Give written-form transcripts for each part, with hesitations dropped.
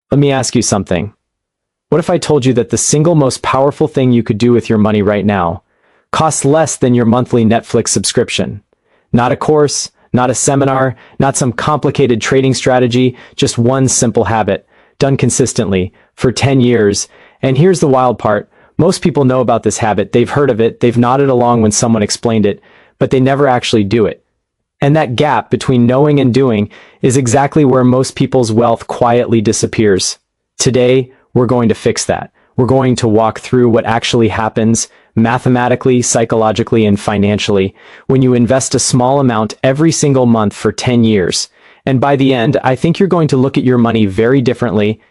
Let me ask you something. What if I told you that the single most powerful thing you could do with your money right now costs less than your monthly Netflix subscription? Not a course, not a seminar, not some complicated trading strategy, just one simple habit, done consistently, for 10 years. And here's the wild part. Most people know about this habit, they've heard of it, they've nodded along when someone explained it, but they never actually do it. And that gap between knowing and doing is exactly where most people's wealth quietly disappears. Today, we're going to fix that. We're going to walk through what actually happens mathematically, psychologically, and financially when you invest a small amount every single month for 10 years. And by the end, I think you're going to look at your money very differently.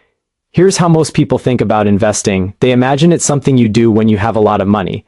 Here's how most people think about investing. They imagine it's something you do when you have a lot of money.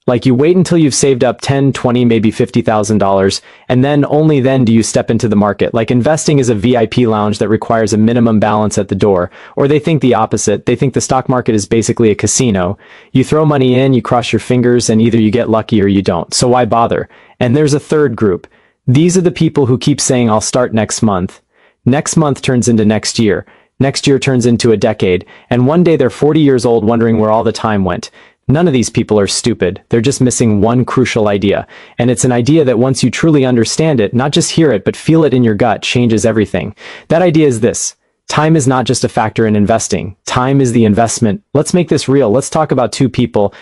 Like you wait until you've saved up 10, 20, maybe $50,000, and then only then do you step into the market. Like investing is a VIP lounge that requires a minimum balance at the door. Or they think the opposite. They think the stock market is basically a casino. You throw money in, you cross your fingers, and either you get lucky or you don't. So why bother? And there's a third group. These are the people who keep saying, I'll start next month. Next month turns into next year. Next year turns into a decade. And one day they're 40 years old wondering where all the time went. None of these people are stupid. They're just missing one crucial idea. And it's an idea that once you truly understand it, not just hear it, but feel it in your gut, changes everything. That idea is this. Time is not just a factor in investing. Time is the investment. Let's make this real. Let's talk about two people.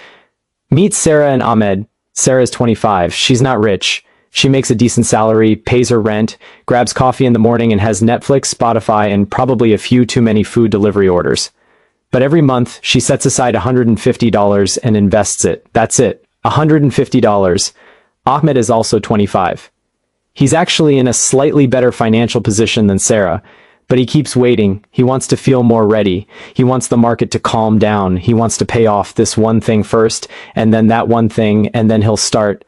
Meet Sarah and Ahmed. Sarah is 25. She's not rich. She makes a decent salary, pays her rent, grabs coffee in the morning, and has Netflix, Spotify, and probably a few too many food delivery orders. But every month, she sets aside $150 and invests it. That's it. $150. Ahmed is also 25. He's actually in a slightly better financial position than Sarah, but he keeps waiting. He wants to feel more ready. He wants the market to calm down. He wants to pay off this one thing first, and then that one thing, and then he'll start.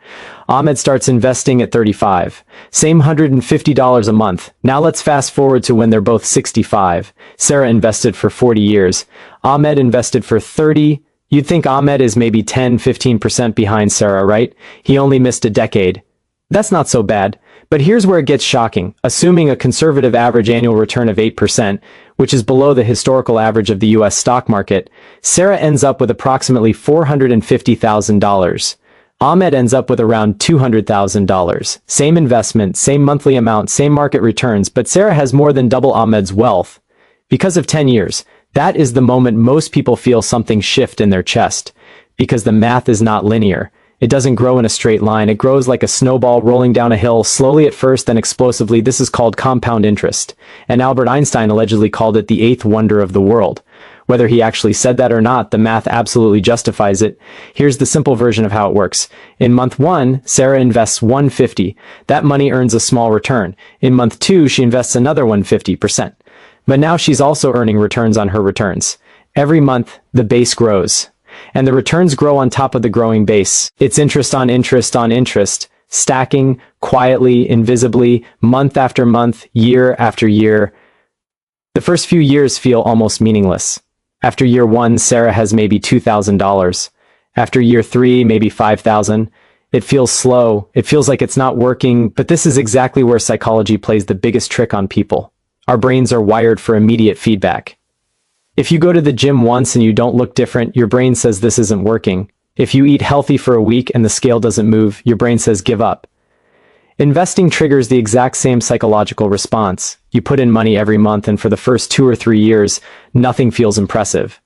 Ahmed starts investing at 35. Same $150 a month. Now let's fast forward to when they're both 65. Sarah invested for 40 years. Ahmed invested for 30. You'd think Ahmed is maybe 10-15% behind Sarah, right? He only missed a decade. That's not so bad. But here's where it gets shocking. Assuming a conservative average annual return of 8%, which is below the historical average of the US stock market, Sarah ends up with approximately $450,000. Ahmed ends up with around $200,000. Same investment, same monthly amount, same market returns, but Sarah has more than double Ahmed's wealth. Because of 10 years, that is the moment most people feel something shift in their chest. Because the math is not linear. It doesn't grow in a straight line. It grows like a snowball rolling down a hill, slowly at first, then explosively. This is called compound interest. And Albert Einstein allegedly called it the eighth wonder of the world. Whether he actually said that or not, the math absolutely justifies it. Here's the simple version of how it works. In month 1, Sarah invests $150. That money earns a small return. In month 2, she invests another 150%. But now she's also earning returns on her returns. Every month, the base grows. And the returns grow on top of the growing base. It's interest on interest on interest, stacking quietly, invisibly, month after month, year after year. The first few years feel almost meaningless. After year 1, Sarah has maybe $2,000. After year 3, maybe $5,000. It feels slow. It feels like it's not working, but this is exactly where psychology plays the biggest trick on people. Our brains are wired for immediate feedback. If you go to the gym once and you don't look different, your brain says this isn't working. If you eat healthy for a week and the scale doesn't move, your brain says give up. Investing triggers the exact same psychological response. You put in money every month and for the first 2 or 3 years, nothing feels impressive.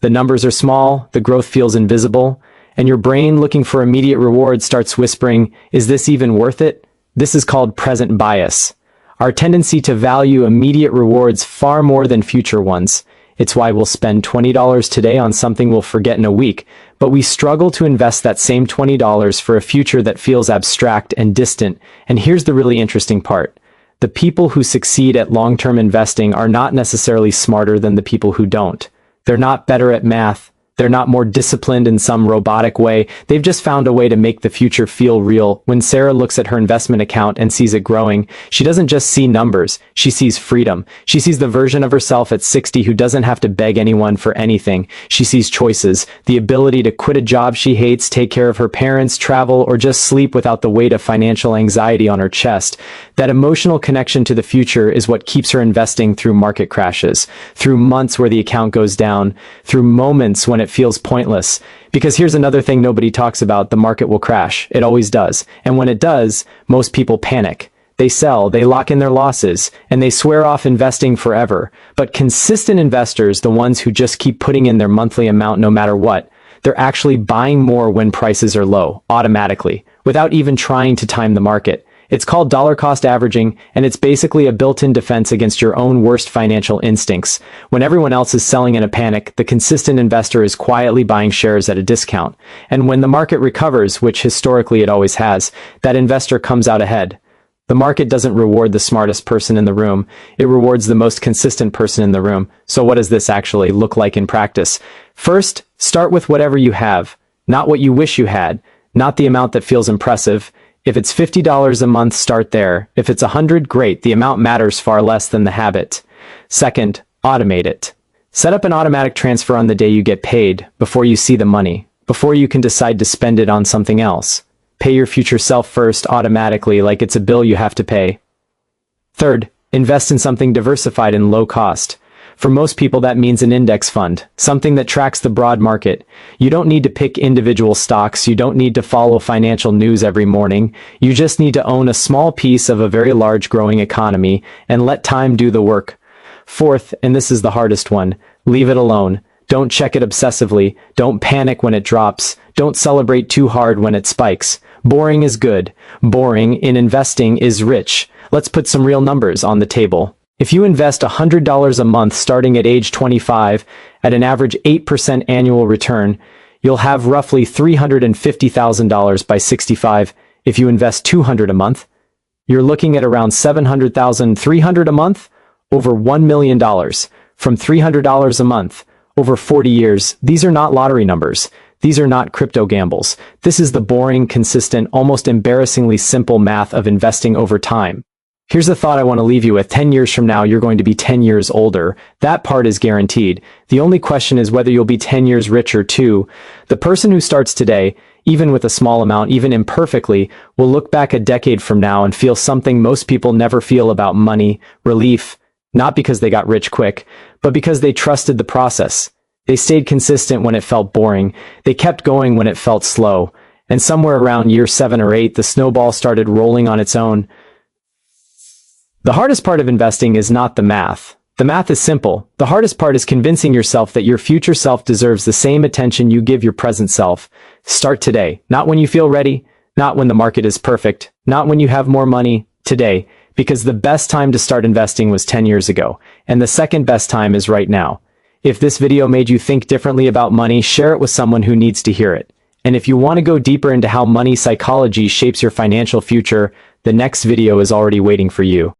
The numbers are small, the growth feels invisible, and your brain, looking for immediate reward, starts whispering, is this even worth it? This is called present bias. Our tendency to value immediate rewards far more than future ones. It's why we'll spend $20 today on something we'll forget in a week, but we struggle to invest that same $20 for a future that feels abstract and distant. And here's the really interesting part. The people who succeed at long-term investing are not necessarily smarter than the people who don't. They're not better at math. They're not more disciplined in some robotic way. They've just found a way to make the future feel real. When Sarah looks at her investment account and sees it growing, she doesn't just see numbers. She sees freedom. She sees the version of herself at 60 who doesn't have to beg anyone for anything. She sees choices, the ability to quit a job she hates, take care of her parents, travel, or just sleep without the weight of financial anxiety on her chest. That emotional connection to the future is what keeps her investing through market crashes, through months where the account goes down, through moments when it feels pointless. Because here's another thing nobody talks about: the market will crash. It always does. And when it does, most people panic. They sell, they lock in their losses, and they swear off investing forever. But consistent investors, the ones who just keep putting in their monthly amount no matter what, they're actually buying more when prices are low, automatically, without even trying to time the market. It's called dollar cost averaging, and it's basically a built-in defense against your own worst financial instincts. When everyone else is selling in a panic, the consistent investor is quietly buying shares at a discount. And when the market recovers, which historically it always has, that investor comes out ahead. The market doesn't reward the smartest person in the room. It rewards the most consistent person in the room. So what does this actually look like in practice? First, start with whatever you have, not what you wish you had, not the amount that feels impressive. If it's $50 a month, start there. If it's $100, great. The amount matters far less than the habit. Second, automate it. Set up an automatic transfer on the day you get paid, before you see the money, before you can decide to spend it on something else. Pay your future self first automatically, like it's a bill you have to pay. Third, invest in something diversified and low cost. For most people, that means an index fund, something that tracks the broad market. You don't need to pick individual stocks. You don't need to follow financial news every morning. You just need to own a small piece of a very large growing economy and let time do the work. Fourth, and this is the hardest one, leave it alone. Don't check it obsessively. Don't panic when it drops. Don't celebrate too hard when it spikes. Boring is good. Boring in investing is rich. Let's put some real numbers on the table. If you invest $100 a month starting at age 25 at an average 8% annual return, you'll have roughly $350,000 by 65. If you invest $200 a month, you're looking at around $700,300 a month, over $1 million. From $300 a month, over 40 years. These are not lottery numbers. These are not crypto gambles. This is the boring, consistent, almost embarrassingly simple math of investing over time. Here's the thought I want to leave you with. 10 years from now, you're going to be 10 years older. That part is guaranteed. The only question is whether you'll be 10 years richer too. The person who starts today, even with a small amount, even imperfectly, will look back a decade from now and feel something most people never feel about money: relief. Not because they got rich quick, but because they trusted the process. They stayed consistent when it felt boring. They kept going when it felt slow. And somewhere around year 7 or 8, the snowball started rolling on its own. The hardest part of investing is not the math. The math is simple. The hardest part is convincing yourself that your future self deserves the same attention you give your present self. Start today. Not when you feel ready, not when the market is perfect, not when you have more money. Today. Because the best time to start investing was 10 years ago, and the second best time is right now. If this video made you think differently about money, share it with someone who needs to hear it. And if you want to go deeper into how money psychology shapes your financial future, the next video is already waiting for you.